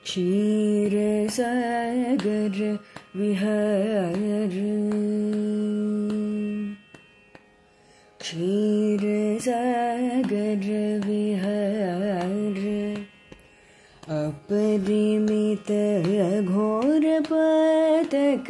क्षीरसागर विहार क्षीरसागर विहार अपरिमित घोर पातक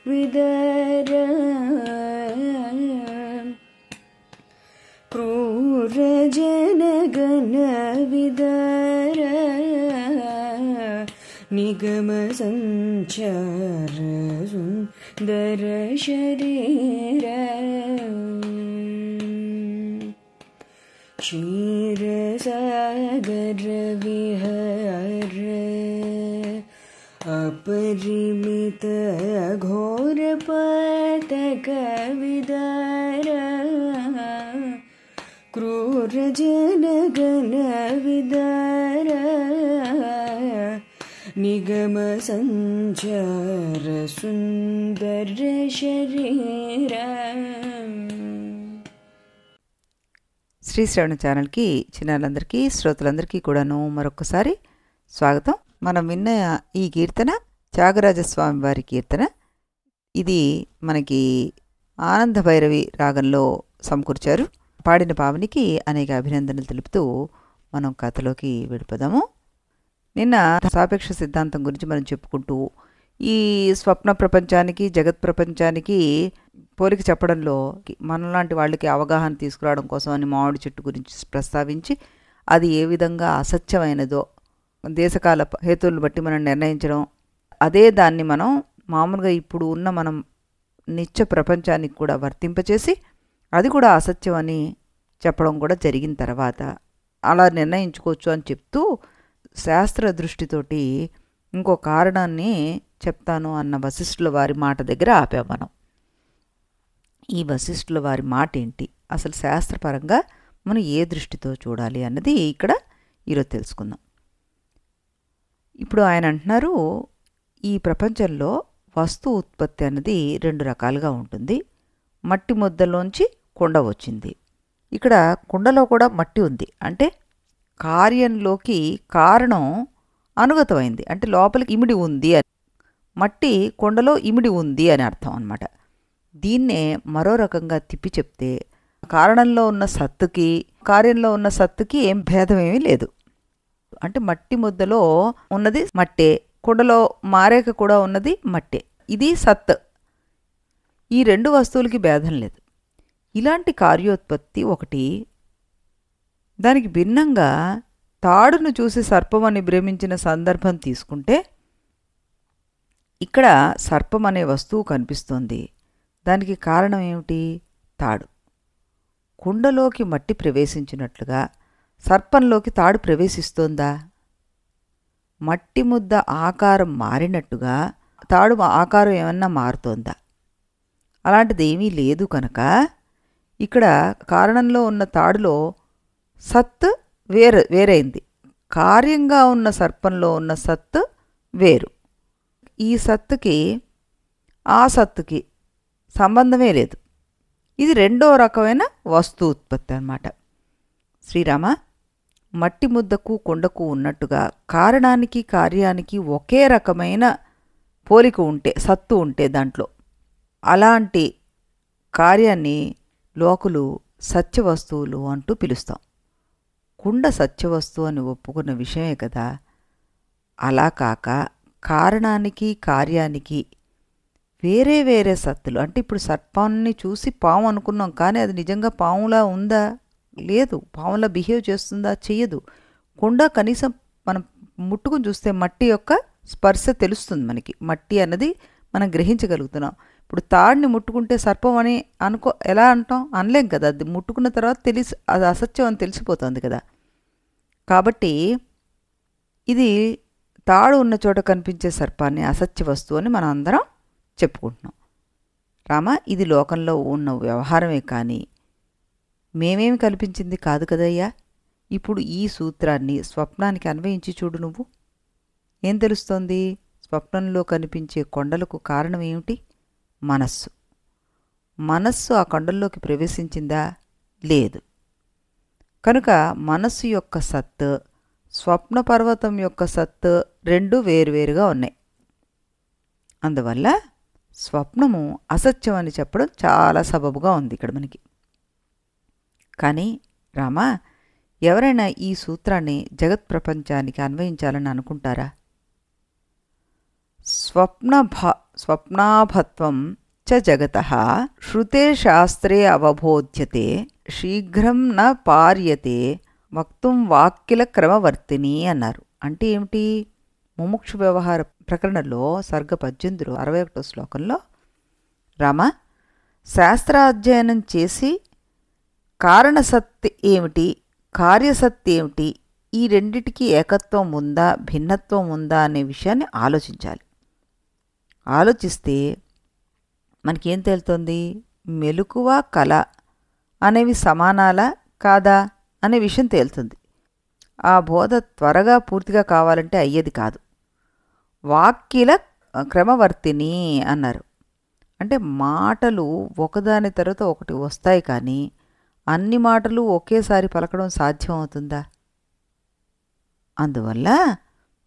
विदार क्रूर जनगण विदार निगम संचार सुंदर शरीर क्षीरसागर विहार अपरिमित घोर पातक विदार क्रूर जनगण विदार निगम संचार सुंदर शरीर। శ్రీ శ్రవణ ఛానల్కి చిన్నారులందరికీ శ్రోతలందరికీ కూడాను మరొకసారి స్వాగతం. మనం విన్న ఈ కీర్తన త్యాగరాజస్వామి వారి కీర్తన. ఇది మనకి ఆనంద భైరవి రాగంలో సమకూర్చారు. పాడిన పావనికి అనేక అభినందనలు తెలుపుతూ మనం కథలోకి వెళ్ళిపోదాము. నిన్న సాపేక్ష సిద్ధాంతం గురించి మనం చెప్పుకుంటూ ఈ స్వప్న ప్రపంచానికి జగత్ ప్రపంచానికి పోలిక చెప్పడంలో మనలాంటి వాళ్ళకి అవగాహన తీసుకురావడం కోసం అని మామిడి చెట్టు గురించి ప్రస్తావించి అది ఏ విధంగా అసత్యమైనదో దేశకాల హేతువులను బట్టి మనం నిర్ణయించడం, అదే దాన్ని మనం మామూలుగా ఇప్పుడు ఉన్న మనం నిత్య ప్రపంచానికి కూడా వర్తింపచేసి అది కూడా అసత్యం అని చెప్పడం కూడా జరిగిన తర్వాత అలా నిర్ణయించుకోవచ్చు అని చెప్తూ శాస్త్ర దృష్టితోటి ఇంకో కారణాన్ని చెప్తాను అన్న వశిష్ఠుల వారి మాట దగ్గర ఆపాం మనం. ఈ వశిష్ఠుల వారి మాట ఏంటి, అసలు శాస్త్రపరంగా మనం ఏ దృష్టితో చూడాలి అన్నది ఇక్కడ ఈరోజు తెలుసుకుందాం. ఇప్పుడు ఆయన అంటున్నారు, ఈ ప్రపంచంలో వస్తు ఉత్పత్తి అన్నది రెండు రకాలుగా ఉంటుంది. మట్టి ముద్దలోంచి కుండ వచ్చింది. ఇక్కడ కుండలో కూడా మట్టి ఉంది, అంటే కార్యంలోకి కారణం అనుగతమైంది, అంటే లోపలికి ఇమిడి ఉంది అని. మట్టి కుండలో ఇమిడి ఉంది అని అర్థం అన్నమాట. దీన్నే మరో రకంగా తిప్పి చెప్తే కారణంలో ఉన్న సత్తుకి కార్యంలో ఉన్న సత్తుకి ఏం భేదమేమీ లేదు. అంటే మట్టి ముద్దలో ఉన్నది మట్టే, కుండలో మారేక కూడా ఉన్నది మట్టే, ఇది సత్. ఈ రెండు వస్తువులకి భేదం లేదు. ఇలాంటి కార్యోత్పత్తి ఒకటి. దానికి భిన్నంగా తాడును చూసి సర్పం అని భ్రమించిన సందర్భం తీసుకుంటే ఇక్కడ సర్పం అనే వస్తువు కనిపిస్తోంది. దానికి కారణం ఏమిటి? తాడు. కుండలోకి మట్టి ప్రవేశించినట్లుగా సర్పంలోకి తాడు ప్రవేశిస్తోందా? మట్టి ముద్ద ఆకారం మారినట్టుగా తాడు ఆకారం ఏమన్నా మారుతోందా? అలాంటిది ఏమీ లేదు కనుక ఇక్కడ కారణంలో ఉన్న తాడులో సత్ వేరైంది. కార్యంగా ఉన్న సర్పంలో ఉన్న సత్ వేరు. ఈ సత్తుకి ఆ సత్తుకి సంబంధమే లేదు. ఇది రెండో రకమైన వస్తు ఉత్పత్తి అన్నమాట. శ్రీరామ, మట్టి ముద్దకు కుండకు ఉన్నట్టుగా కారణానికి కార్యానికి ఒకే రకమైన పోలిక ఉంటే, సత్తు ఉంటే దాంట్లో, అలాంటి కార్యాన్ని లోకులు సత్యవస్తువులు అంటూ పిలుస్తాం. కుండ సత్యవస్తువు అని ఒప్పుకున్న విషయమే కదా. అలా కాక కారణానికి కార్యానికి వేరే వేరే సత్తులు, అంటే ఇప్పుడు సర్పాన్ని చూసి పాము అనుకున్నాం, కానీ అది నిజంగా పాములా ఉందా? లేదు. పాములా బిహేవ్ చేస్తుందా? చెయ్యదు. కుండ కనీసం మనం ముట్టుకుని చూస్తే మట్టి యొక్క స్పర్శ తెలుస్తుంది మనకి. మట్టి అన్నది మనం గ్రహించగలుగుతున్నాం. ఇప్పుడు తాడిని ముట్టుకుంటే సర్పం అని ఎలా అంటాం? అనలేం కదా. అది ముట్టుకున్న తర్వాత అది అసత్యం అని తెలిసిపోతుంది కదా. కాబట్టి ఇది తాడు ఉన్న చోట కనిపించే సర్పాన్ని అసత్య వస్తువు అని మనం అందరం చెప్పుకుంటున్నాం. రామ, ఇది లోకంలో ఉన్న వ్యవహారమే కానీ మేమేమి కల్పించింది కాదు కదయ్యా. ఇప్పుడు ఈ సూత్రాన్ని స్వప్నానికి అన్వయించి చూడు. నువ్వు ఏం తెలుస్తోంది? స్వప్నంలో కనిపించే కొండలకు కారణం ఏమిటి? మనస్సు. మనస్సు ఆ కొండల్లోకి ప్రవేశించిందా? లేదు. కనుక మనస్సు యొక్క సత్ స్వప్న పర్వతం యొక్క సత్ రెండు వేరువేరుగా ఉన్నాయి. అందువల్ల స్వప్నము అసత్యం అని చెప్పడం చాలా సబబుగా ఉంది ఇక్కడ మనకి. కానీ రామా, ఎవరైనా ఈ సూత్రాన్ని జగత్ ప్రపంచానికి అన్వయించాలని అనుకుంటారా? స్వప్నాభత్వం చ జగతః శ్రుతే శాస్త్రే అవబోధ్యతే శీఘ్రం న పార్యతే వక్తుం వాక్కిల క్రమవర్తిని అన్నారు. అంటే ఏమిటి? ముముక్షు వ్యవహార ప్రకరణలో సర్గ 18 61 శ్లోకంలో రామ, శాస్త్రాధ్యయనం చేసి కారణసత్ ఏమిటి, కార్యసత్ ఏమిటి, ఈ రెండిటికి ఏకత్వం ఉందా భిన్నత్వం ఉందా అనే విషయాన్ని ఆలోచించాలి. ఆలోచిస్తే మనకేం తేలుతుంది? మెలకువ కళ అనేవి సమానాలా కాదా అనే విషయం తేలుతుంది. ఆ బోధ త్వరగా పూర్తిగా కావాలంటే అయ్యేది కాదు. వాక్కిల క్రమవర్తిని అన్నారు. అంటే మాటలు ఒకదాని తర్వాత ఒకటి వస్తాయి, కానీ అన్ని మాటలు ఒకేసారి పలకడం సాధ్యం అవుతుందా? అందువల్ల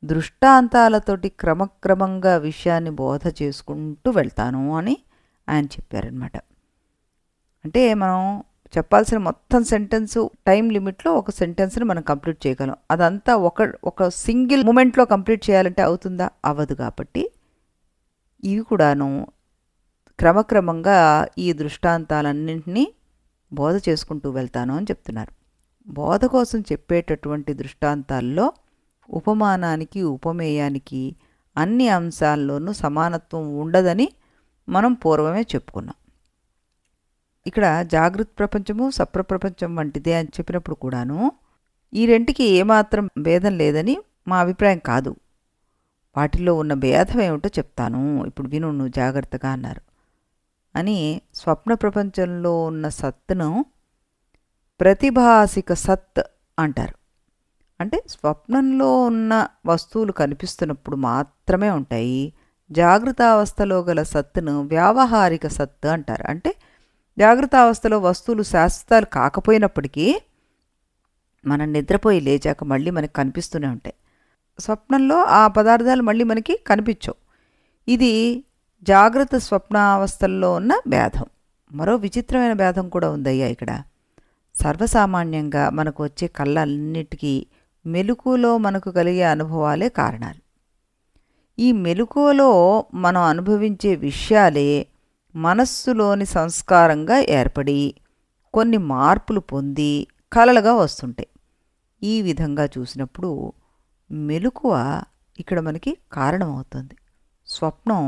దృష్టాంతాలతోటి క్రమక్రమంగా విషయాన్ని బోధ చేసుకుంటూ వెళ్తాను అని ఆయన చెప్పారనమాట. అంటే మనం చెప్పాల్సిన మొత్తం సెంటెన్సు టైం లిమిట్లో ఒక సెంటెన్స్ని మనం కంప్లీట్ చేయగలం. అదంతా ఒక సింగిల్ మూమెంట్లో కంప్లీట్ చేయాలంటే అవుతుందా? అవ్వదు. కాబట్టి ఇవి కూడాను క్రమక్రమంగా ఈ దృష్టాంతాలన్నింటినీ బోధ చేసుకుంటూ వెళ్తాను అని చెప్తున్నారు. బోధ కోసం చెప్పేటటువంటి దృష్టాంతాల్లో ఉపమానానికి ఉపమేయానికి అన్ని అంశాల్లోనూ సమానత్వం ఉండదని మనం పూర్వమే చెప్పుకున్నాం. ఇక్కడ జాగృత్ ప్రపంచము సప్రప్రపంచం వంటిదే అని చెప్పినప్పుడు కూడాను ఈ రెంటికి ఏమాత్రం భేదం లేదని మా అభిప్రాయం కాదు. వాటిల్లో ఉన్న భేదం ఏమిటో చెప్తాను, ఇప్పుడు విను నువ్వు జాగ్రత్తగా అన్నారు. అని స్వప్న ప్రపంచంలో ఉన్న సత్తును ప్రతిభాసిక సత్ అంటారు. అంటే స్వప్నంలో ఉన్న వస్తువులు కనిపిస్తున్నప్పుడు మాత్రమే ఉంటాయి. జాగృతావస్థలో గల సత్తును వ్యావహారిక సత్ అంటారు. అంటే జాగృతావస్థలో వస్తువులు శాశ్వతాలు కాకపోయినప్పటికీ మనం నిద్రపోయి లేచాక మళ్ళీ మనకి కనిపిస్తూనే ఉంటాయి. స్వప్నంలో ఆ పదార్థాలు మళ్ళీ మనకి కనిపించవు. ఇది జాగ్రత్త స్వప్నావస్థల్లో ఉన్న భేదం. మరో విచిత్రమైన భేదం కూడా ఉందయ్యా ఇక్కడ. సర్వసామాన్యంగా మనకు వచ్చే కళ్ళన్నిటికీ మెలకువలో మనకు కలిగే అనుభవాలే కారణాలు. ఈ మెలకువలో మనం అనుభవించే విషయాలే మనస్సులోని సంస్కారంగా ఏర్పడి కొన్ని మార్పులు పొంది కలలుగా వస్తుంటాయి. ఈ విధంగా చూసినప్పుడు మెలకువ ఇక్కడ మనకి కారణం అవుతుంది, స్వప్నం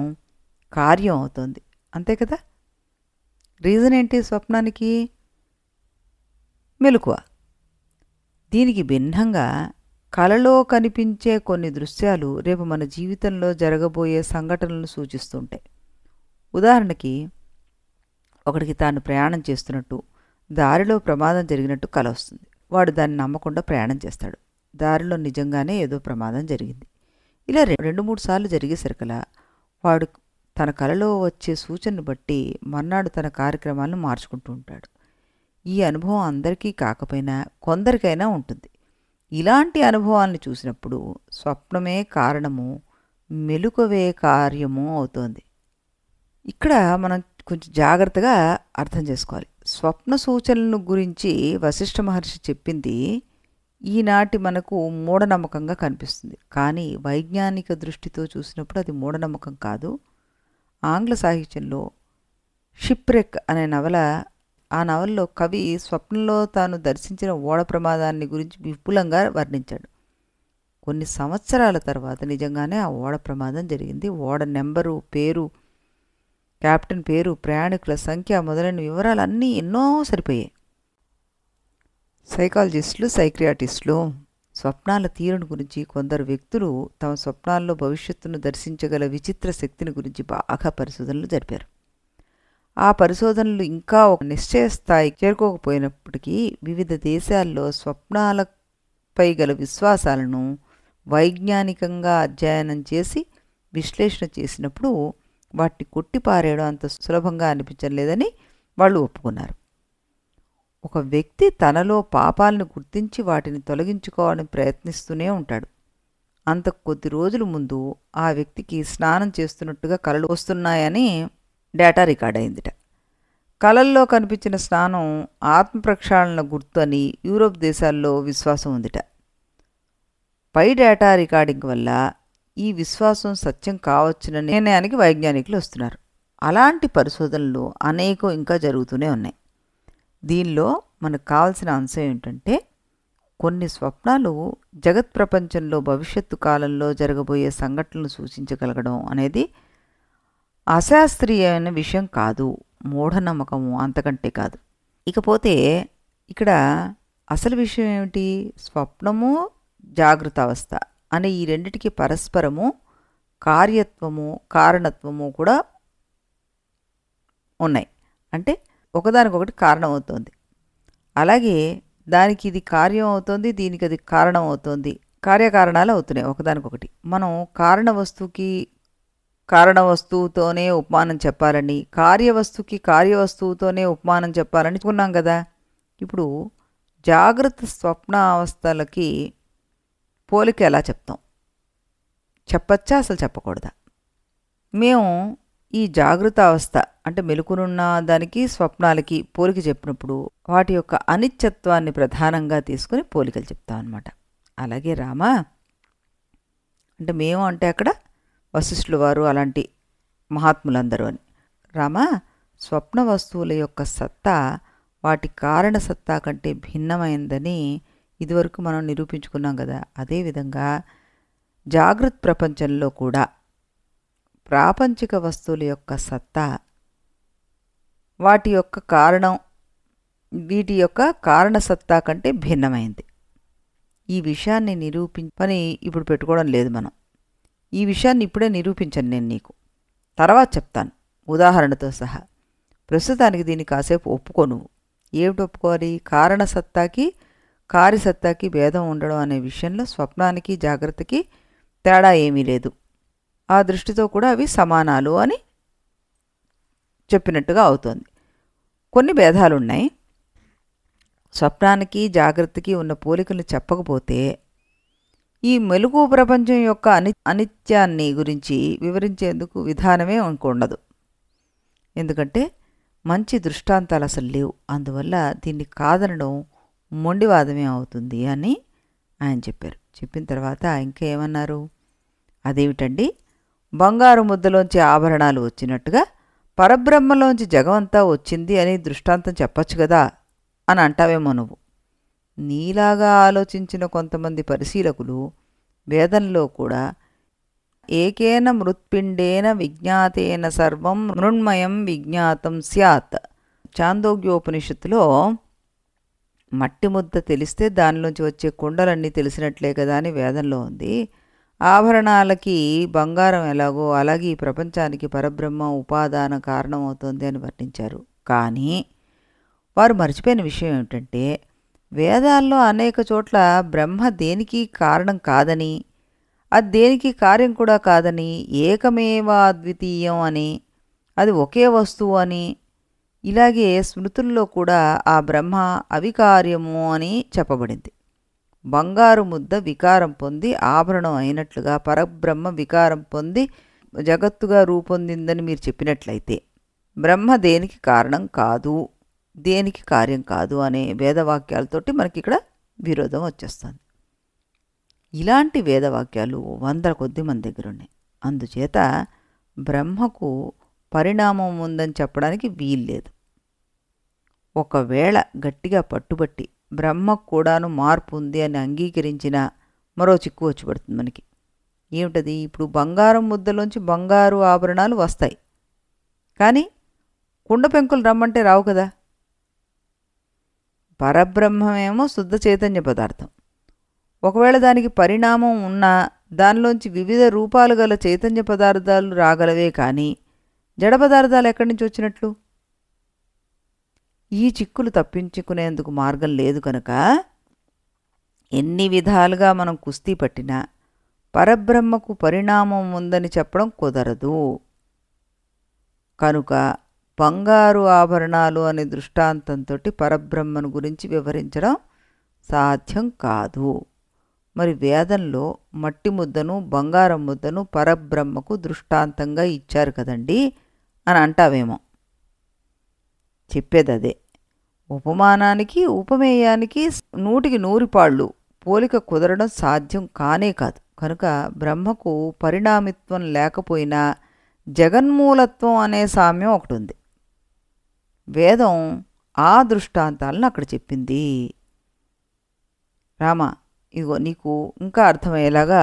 కార్యం అవుతుంది. అంతే కదా? రీజన్ ఏంటి? స్వప్నానికి మెలకువ. దీనికి భిన్నంగా కలలో కనిపించే కొన్ని దృశ్యాలు రేపు మన జీవితంలో జరగబోయే సంఘటనలను సూచిస్తుంటాయి. ఉదాహరణకి, ఒకడికి తాను ప్రయాణం చేస్తున్నట్టు దారిలో ప్రమాదం జరిగినట్టు కల వస్తుంది. వాడు దాన్ని నమ్మకుండా ప్రయాణం చేస్తాడు. దారిలో నిజంగానే ఏదో ప్రమాదం జరిగింది. ఇలా 2-3 సార్లు జరిగేసరికలా వాడు తన కలలో వచ్చే సూచనను బట్టి మర్నాడు తన కార్యక్రమాలను మార్చుకుంటూ ఉంటాడు. ఈ అనుభవం అందరికీ కాకపోయినా కొందరికైనా ఉంటుంది. ఇలాంటి అనుభవాలను చూసినప్పుడు స్వప్నమే కారణము, మెలకువే కార్యము అవుతోంది. ఇక్కడ మనం కొంచెం జాగ్రత్తగా అర్థం చేసుకోవాలి. స్వప్న సూచనలను గురించి వశిష్ఠ మహర్షి చెప్పింది ఈనాటి మనకు మూఢనమ్మకంగా కనిపిస్తుంది. కానీ వైజ్ఞానిక దృష్టితో చూసినప్పుడు అది మూఢనమ్మకం కాదు. ఆంగ్ల సాహిత్యంలో షిప్రెక్ అనే నవల, ఆ నవలలో కవి స్వప్నంలో తాను దర్శించిన ఓడ ప్రమాదాన్ని గురించి విపులంగా వర్ణించాడు. కొన్ని సంవత్సరాల తర్వాత నిజంగానే ఆ ఓడ ప్రమాదం జరిగింది. ఓడ నెంబరు, పేరు, కెప్టెన్ పేరు, ప్రయాణికుల సంఖ్య మొదలైన వివరాలన్నీ ఎన్నో సరిపోయాయి. సైకాలజిస్టులు, సైక్రియాటిస్టులు స్వప్నాల తీరును గురించి, కొందరు వ్యక్తులు తమ స్వప్నాల్లో భవిష్యత్తును దర్శించగల విచిత్ర శక్తిని గురించి బాగా పరిశోధనలు జరిపారు. ఆ పరిశోధనలు ఇంకా ఒక నిశ్చయ స్థాయికి చేరుకోకపోయినప్పటికీ వివిధ దేశాల్లో స్వప్నాలపై గల విశ్వాసాలను వైజ్ఞానికంగా అధ్యయనం చేసి విశ్లేషణ చేసినప్పుడు వాటిని కొట్టిపారేయడం అంత సులభంగా అనిపించలేదని వాళ్ళు ఒప్పుకున్నారు. ఒక వ్యక్తి తనలో పాపాలను గుర్తించి వాటిని తొలగించుకోవాలని ప్రయత్నిస్తూనే ఉంటాడు. అంత కొద్ది రోజుల ముందు ఆ వ్యక్తికి స్నానం చేస్తున్నట్టుగా కలలు వస్తున్నాయని డేటా రికార్డ్ అయిందిట. కలల్లో కనిపించిన స్నానం ఆత్మ ప్రక్షాళన గుర్తు అని యూరోప్ దేశాల్లో విశ్వాసం ఉందిట. పై డేటా రికార్డింగ్ వల్ల ఈ విశ్వాసం సత్యం కావచ్చుననే నిర్ణయానికి వైజ్ఞానికులు వస్తున్నారు. అలాంటి పరిశోధనలు అనేకం ఇంకా జరుగుతూనే ఉన్నాయి. దీనిలో మనకు కావాల్సిన అంశం ఏంటంటే, కొన్ని స్వప్నాలు జగత్ ప్రపంచంలో భవిష్యత్తు కాలంలో జరగబోయే సంఘటనలు సూచించగలగడం అనేది అశాస్త్రీయమైన విషయం కాదు, మూఢనమ్మకము అంతకంటే కాదు. ఇకపోతే ఇక్కడ అసలు విషయం ఏమిటి? స్వప్నము, జాగృత అవస్థ అనే ఈ రెండిటికి పరస్పరము కార్యత్వము, కారణత్వము కూడా ఉన్నాయి. అంటే ఒకదానికొకటి కారణం అవుతుంది. అలాగే దానికి ఇది కార్యం అవుతుంది, దీనికి అది కారణం అవుతుంది. కార్యకారణాలు అవుతున్నాయి ఒకదానికొకటి. మనం కారణ వస్తువుకి కారణ వస్తువుతోనే ఉపమానం చెప్పాలని, కార్యవస్తువుకి కార్యవస్తువుతోనే ఉపమానం చెప్పాలని అనుకున్నాం కదా. ఇప్పుడు జాగ్రత్త స్వప్న అవస్థలకి పోలిక ఎలా చెప్తాం? చెప్పచ్చా, అసలు చెప్పకూడదా? మేము ఈ జాగృత అవస్థ అంటే మెలకునున్న దానికి స్వప్నాలకి పోలిక చెప్పినప్పుడు వాటి యొక్క అనిత్యత్వాన్ని ప్రధానంగా తీసుకుని పోలికలు చెప్తాం అన్నమాట. అలాగే రామా అంటే మేము అంటే అక్కడ వశిష్ఠుల వారు అలాంటి మహాత్ములందరూ అని. రామా, స్వప్న వస్తువుల యొక్క సత్తా వాటి కారణ సత్తా కంటే భిన్నమైందని ఇదివరకు మనం నిరూపించుకున్నాం కదా. అదేవిధంగా జాగృత్ ప్రపంచంలో కూడా ప్రాపంచిక వస్తువుల యొక్క సత్తా వీటి యొక్క కారణ సత్తా కంటే భిన్నమైంది. ఈ విషయాన్ని పని ఇప్పుడు పెట్టుకోవడం లేదు మనం. ఈ విషయాన్ని ఇప్పుడే నిరూపించను నేను నీకు, తర్వాత చెప్తాను ఉదాహరణతో సహా. ప్రస్తుతానికి దీన్ని కాసేపు ఒప్పుకో. నువ్వు ఏమిటి ఒప్పుకోవాలి? కారణసత్తాకి కార్యసత్తాకి భేదం ఉండడం అనే విషయంలో స్వప్నానికి జాగ్రత్తకి తేడా ఏమీ లేదు. ఆ దృష్టితో కూడా అవి సమానాలు అని చెప్పినట్టుగా అవుతోంది. కొన్ని భేదాలున్నాయి. స్వప్నానికి జాగ్రత్తకి ఉన్న పోలికలు చెప్పకపోతే ఈ మెలుగు ప్రపంచం యొక్క అనిత్యాన్ని గురించి వివరించేందుకు విధానమే ఉండదు. ఎందుకంటే మంచి దృష్టాంతాలు అసలు లేవు. అందువల్ల దీన్ని కాదనడం మొండివాదమే అవుతుంది అని ఆయన చెప్పారు. చెప్పిన తర్వాత ఇంకా ఏమన్నారు? అదేమిటండి, బంగారు ముద్దలోంచి ఆభరణాలు వచ్చినట్టుగా పరబ్రహ్మలోంచి జగమంతా వచ్చింది అని దృష్టాంతం చెప్పచ్చు కదా అని అంటావేమో నువ్వు. నీలాగా ఆలోచించిన కొంతమంది పరిశీలకులు వేదంలో కూడా ఏకేన మృత్పిండేన విజ్ఞాతేన సర్వం మృణ్మయం విజ్ఞాతం స్యాత్, చాందోగ్యోపనిషత్తులో మట్టి ముద్ద తెలిస్తే దానిలోంచి వచ్చే కుండలన్నీ తెలిసినట్లే కదా అని వేదంలో ఉంది. ఆభరణాలకి బంగారం ఎలాగో అలాగే ఈ ప్రపంచానికి పరబ్రహ్మ ఉపాదాన కారణం అవుతుంది అని వర్ణించారు. కానీ వారు మర్చిపోయిన విషయం ఏమిటంటే, వేదాల్లో అనేక చోట్ల బ్రహ్మ దేనికి కారణం కాదని, అది దేనికి కార్యం కూడా కాదని, ఏకమేవా అద్వితీయం అని, అది ఒకే వస్తువు అని, ఇలాగే స్మృతుల్లో కూడా ఆ బ్రహ్మ అవికార్యము అని చెప్పబడింది. బంగారు ముద్ద వికారం పొంది ఆభరణం అయినట్లుగా పరబ్రహ్మ వికారం పొంది జగత్తుగా రూపొందిందని మీరు చెప్పినట్లయితే బ్రహ్మ దేనికి కారణం కాదు, దేనికి కార్యం కాదు అనే వేదవాక్యాలతోటి మనకి ఇక్కడ విరోధం వచ్చేస్తుంది. ఇలాంటి వేదవాక్యాలు వందల కొద్ది మంది దగ్గర ఉన్నాయి. అందుచేత బ్రహ్మకు పరిణామం ఉందని చెప్పడానికి వీల్లేదు. ఒకవేళ గట్టిగా పట్టుబట్టి బ్రహ్మకు కూడాను మార్పు ఉంది అని అంగీకరించిన మరో చిక్కు వచ్చి పడుతుంది మనకి. ఏమిటది? ఇప్పుడు బంగారం ముద్దలోంచి బంగారు ఆభరణాలు వస్తాయి, కానీ కుండ పెంకులు రమ్మంటే రావు కదా. పరబ్రహ్మమేమో శుద్ధ చైతన్య పదార్థం. ఒకవేళ దానికి పరిణామం ఉన్నా దానిలోంచి వివిధ రూపాలు గల చైతన్య పదార్థాలు రాగలవే కానీ జడ పదార్థాలు ఎక్కడి నుంచి వచ్చినట్లు? ఈ చిక్కులు తప్పించుకునేందుకు మార్గం లేదు కనుక ఎన్ని విధాలుగా మనం కుస్తీ పట్టినా పరబ్రహ్మకు పరిణామం ఉందని చెప్పడం కుదరదు. కనుక బంగారు ఆభరణాలు అనే దృష్టాంతంతో పరబ్రహ్మను గురించి వివరించడం సాధ్యం కాదు. మరి వేదంలో మట్టి ముద్దను బంగారం ముద్దను పరబ్రహ్మకు దృష్టాంతంగా ఇచ్చారు కదండి అని అంటావేమో. చెప్పేది అదే. ఉపమానానికి ఉపమేయానికి 100కి 100 పాళ్ళు పోలిక కుదరడం సాధ్యం కానే కాదు. కనుక బ్రహ్మకు పరిణామిత్వం లేకపోయినా జగన్మూలత్వం అనే సామ్యం ఒకటి ఉంది. వేదం ఆ దృష్టాంతాలను అక్కడ చెప్పింది. రామ, ఇదిగో నీకు ఇంకా అర్థమయ్యేలాగా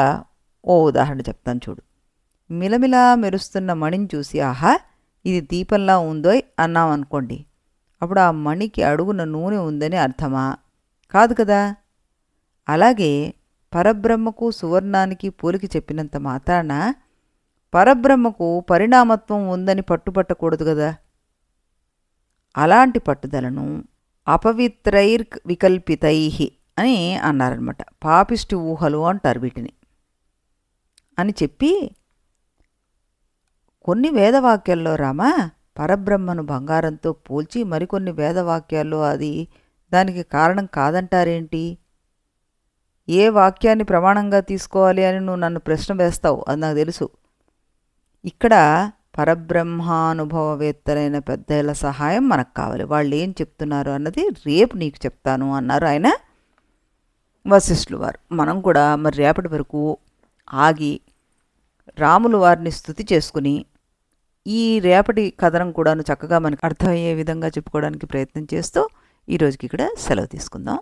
ఓ ఉదాహరణ చెప్తాను చూడు. మిలమిలా మెరుస్తున్న మణిని చూసి ఆహా ఇది దీపంలా ఉందోయ్ అన్నామనుకోండి, అప్పుడు ఆ మణికి అడుగున నూనె ఉందని అర్థమా? కాదు కదా. అలాగే పరబ్రహ్మకు సువర్ణానికి పోలికి చెప్పినంత మాత్రాన పరబ్రహ్మకు పరిణామత్వం ఉందని పట్టుపట్టకూడదు కదా. అలాంటి పట్టుదలను వికల్పితై అని అన్నారనమాట. పాపిష్టి ఊహలు అంటారు వీటిని అని చెప్పి, కొన్ని వేదవాక్యాల్లో రామా పరబ్రహ్మను బంగారంతో పోల్చి మరికొన్ని వేదవాక్యాల్లో అది దానికి కారణం కాదంటారేంటి? ఏ వాక్యాన్ని ప్రమాణంగా తీసుకోవాలి అని నువ్వు నన్ను ప్రశ్న వేస్తావు, అది నాకు తెలుసు. ఇక్కడ పరబ్రహ్మానుభవవేత్తలైన పెద్దల సహాయం మనకు కావాలి. వాళ్ళు ఏం చెప్తున్నారు అన్నది రేపు నీకు చెప్తాను అన్నారు ఆయన వశిష్ఠులు వారు. మనం కూడా మరి రేపటి వరకు ఆగి రాములు వారిని స్తుతి చేసుకుని ఈ రేపటి కథనం కూడాను చక్కగా మనకు అర్థమయ్యే విధంగా చెప్పుకోవడానికి ప్రయత్నం చేస్తూ ఈరోజుకి ఇక్కడ సెలవు తీసుకుందాం.